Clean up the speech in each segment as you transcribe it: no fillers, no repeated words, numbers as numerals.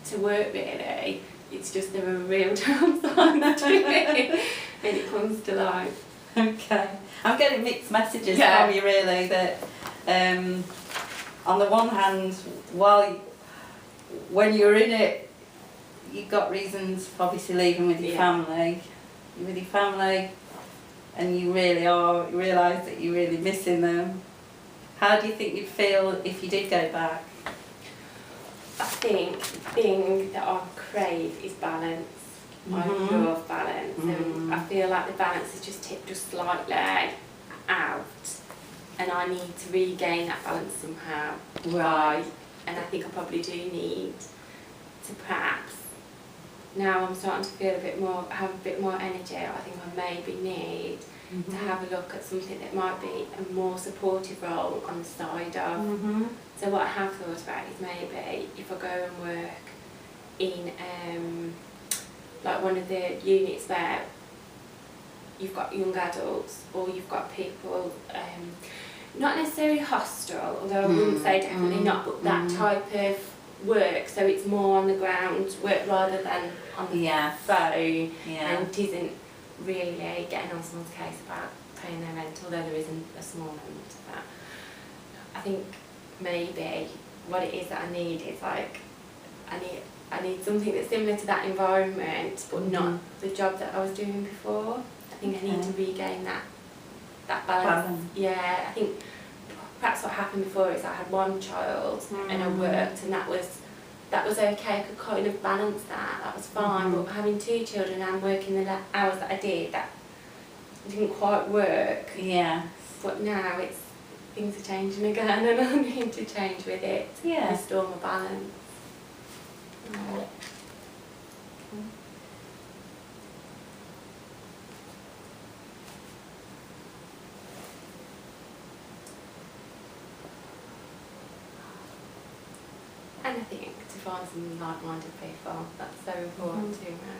to work really. It's just there are real downsides to it when it comes to life. Okay. I'm getting mixed messages from you really, that on the one hand, when you're in it, you've got reasons for obviously leaving with your family. You're with your family and you really realise that you're really missing them. How do you think you'd feel if you did go back? I think the thing that I crave is balance. I love balance, and I feel like the balance has just tipped just slightly out, and I need to regain that balance somehow. Right. And I think I probably do need to perhaps, now I'm starting to feel have a bit more energy, I think I maybe need to have a look at something that might be a more supportive role on the side of. So what I have thought about is maybe if I go and work in like one of the units where you've got young adults, or you've got people, not necessarily hostile, although I wouldn't say definitely not, but that type of work, so it's more on the ground work rather than on the phone, and it isn't really getting on someone's case about paying their rent, although there isn't a small element of that. I think maybe what it is that I need is like, I need something that's similar to that environment, but not the job that I was doing before. I think I need to regain that balance. Yeah, I think perhaps what happened before is I had one child and I worked, and that was okay. I could kind of balance that. That was fine. But having 2 children and working the hours that I did, that didn't quite work. Yeah. But now things are changing again, and I need to change with it to restore my balance. And I think to find some like-minded people, that's so important too now.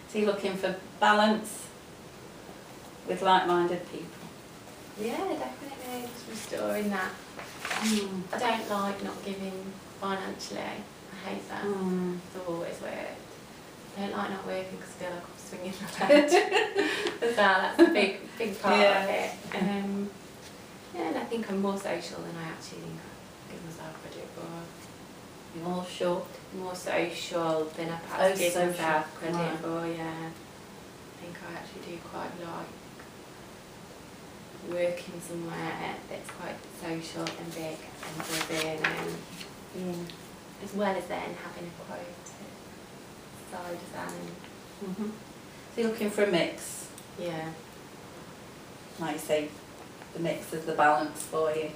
So you're looking for balance with like-minded people? Yeah, definitely. Just restoring that. I don't like not giving financially. I hate that. It's always worked. I don't like not working because I feel like I'm swinging my legs. So that's a big part of it. And I think I'm more social than I actually think I give myself credit for. You're more short? More social than I perhaps give myself credit for, yeah. I think I actually do quite like working somewhere that's quite social and big and buzzing, and as well as then having a quote side of that. So you're looking for a mix? Yeah. Like you say, the mix is the balance for you. Okay.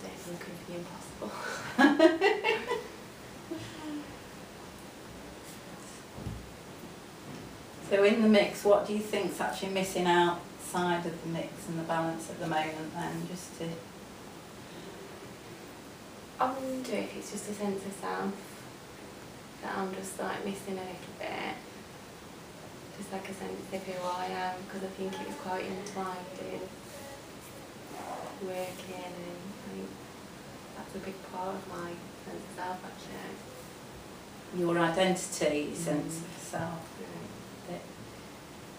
There's looking for the impossible. So in the mix, what do you think's actually missing outside of the mix and the balance at the moment then, just to... I wonder if it's just a sense of self that I'm just like missing a little bit. Just like a sense of who I am, because I think it was quite entwined in working, and I think that's a big part of my sense of self actually. Your identity, your sense of self.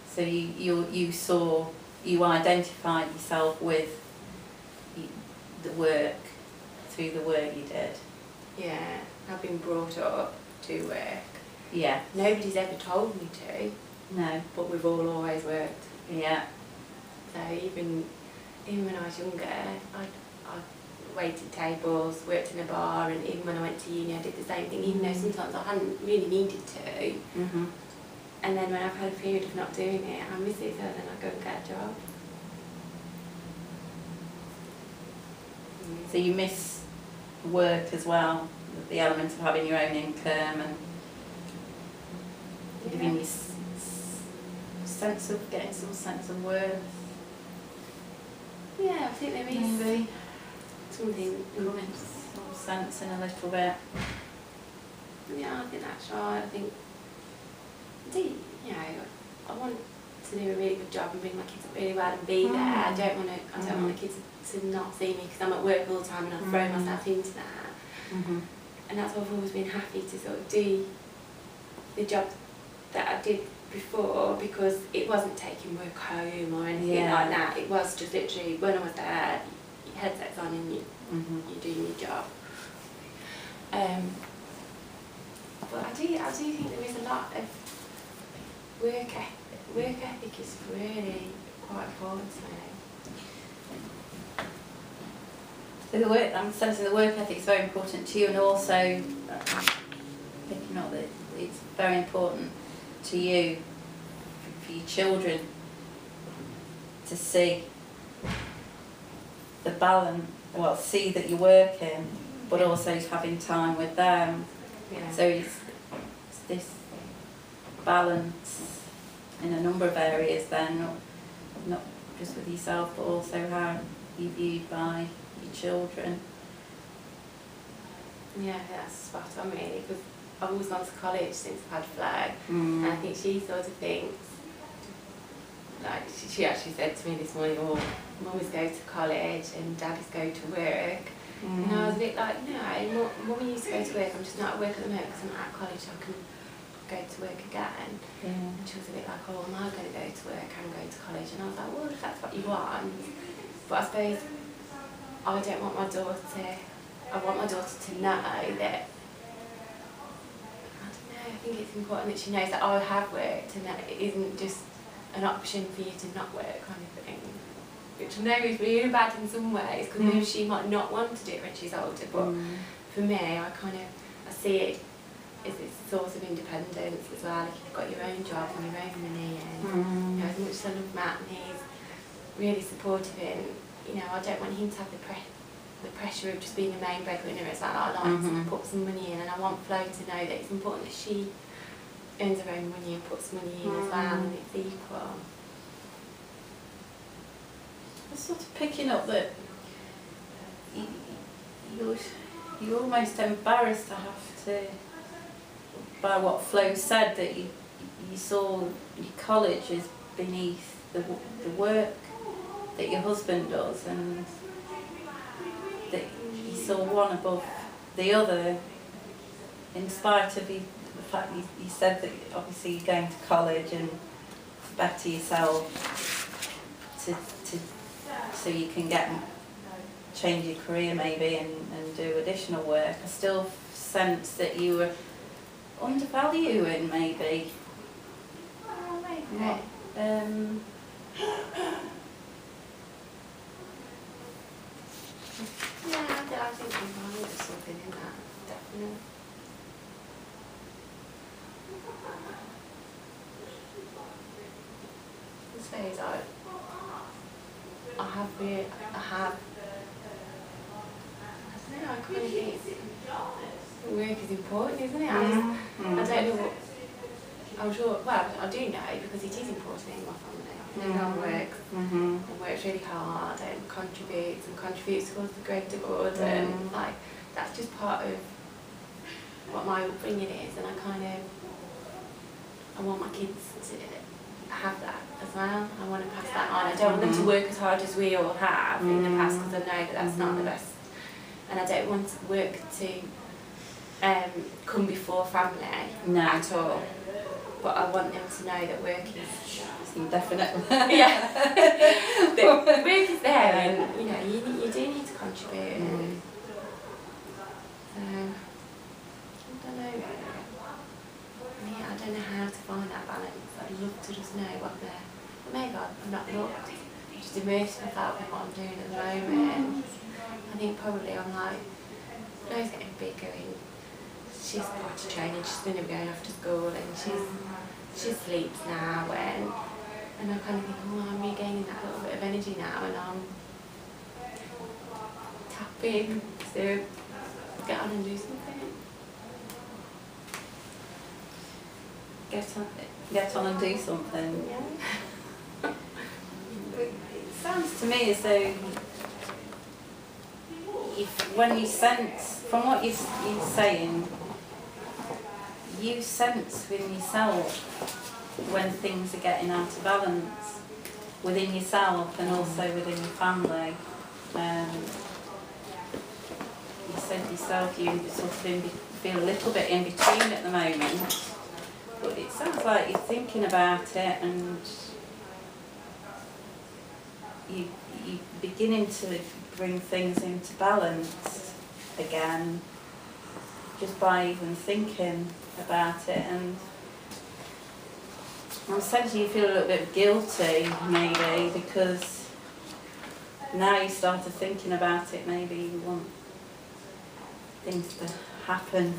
So you identified yourself with the work, through the work you did? Yeah, I've been brought up to work. Yeah. Nobody's ever told me to. No. But we've all always worked. Yeah. So even when I was younger, I waited tables, worked in a bar, and even when I went to uni I did the same thing, even though sometimes I hadn't really needed to. And then when I've had a period of not doing it, I miss it, so then I go and get a job. So you miss work as well, the element of having your own income and giving you getting some sense of worth. Yeah, I think there is maybe something coming some sense in a little bit. Yeah, I think that's right. I think, I want to do a really good job and bring my kids up really well and be there. I don't want the kids to not see me because I'm at work all the time and I throw myself into that. And that's why I've always been happy to sort of do the job that I did before, because it wasn't taking work home or anything like that. It was just literally when I was there, your headset's on and you're doing your job. But I do think there is a lot of work ethic. Work ethic is really quite important to me. So I'm sensing the work ethic is very important to you, and also picking up that it's very important to you, for your children, to see the balance, well, see that you're working, but also having time with them. Yeah. So it's this balance in a number of areas then, not just with yourself, but also how you're viewed by your children. Yeah, that's spot on really, because I've always gone to college since I've had Flo, and I think she sort of thinks, like she actually said to me this morning, oh, mummies go to college and daddies go to work. And I was a bit like, no, mummy used to go to work, I'm just not at work at the moment because I'm not at college, so I can go to work again. And she was a bit like, oh, am I going to go to work and go to college? And I was like, well, if that's what you want. But I suppose I don't want my daughter, I want my daughter to know that, I don't know, I think it's important that she knows that I have worked and that it isn't just an option for you to not work kind of thing. Which I know is really bad in some ways, because maybe she might not want to do it when she's older, but for me, I see it as a source of independence as well. Like, you've got your own job and your own money, and you know, as much as I love Matt and he's really supportive in, you know, I don't want him to have the pressure of just being a main breadwinner as well. I like to put some money in, and I want Flo to know that it's important that she earns her own money and puts money in as well, and it's equal. I'm sort of picking up that you're almost embarrassed to have to, by what Flo said, that you saw your college as beneath the work that your husband does, and that you saw one above the other, in spite of the fact you said that obviously you're going to college and better yourself so you can change your career maybe and do additional work. I still sense that you were undervaluing maybe. Oh, maybe. Yeah, I think there's something in that, definitely. I suppose I have, I don't know, I kind of think work is important, isn't it? I don't know what, I'm sure, well, I do know because it is important in my family. My mum works and works really hard and contributes towards the greater good, and like, that's just part of what my upbringing is, and I want my kids to have that as well. I want to pass that on. I don't want them to work as hard as we all have in the past, because I know that that's not the best, and I don't want work to come before family at all. But I want them to know that work is definitely. Yeah. That work is there, and you know you do need to contribute. And, I don't know. Yeah, I don't know how to find that balance. I'd love to just know what they're. But maybe I'm not looked. Just immerse myself in what I'm doing at the moment. I think probably I'm like, Flo's getting bigger and she's potty training, she's going to be going off to school, and she sleeps now, and I kind of think, oh, I'm regaining that little bit of energy now, and I'm tapping to get on and do something. Get on and do something. Yeah. It sounds to me as though when you sense, from what you're saying, you sense within yourself when things are getting out of balance within yourself and also within your family. You said yourself you sort of feel a little bit in between at the moment, but it sounds like you're thinking about it and you're beginning to bring things into balance again just by even thinking about it. And I'm sensing you feel a little bit guilty maybe because now you started thinking about it, maybe you want things to happen.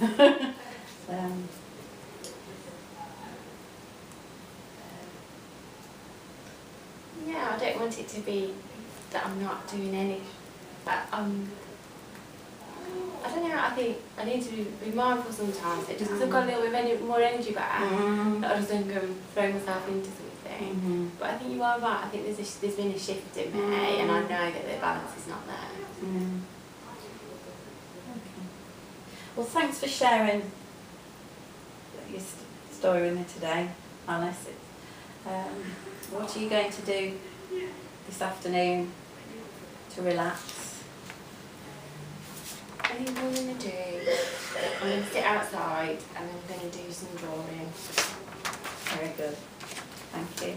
Yeah, I don't want it to be that I'm not doing any. I don't know, I think I need to be mindful sometimes, just because I've got a little bit more energy back, that I just don't go and throw myself into something. But I think you are right, I think there's been a shift in me, and I know that the balance is not there. Okay. Well, thanks for sharing your story with me today, Alice. What are you going to do this afternoon to relax? I think what I'm going to do, I'm going to sit outside and I'm going to do some drawing. Very good. Thank you.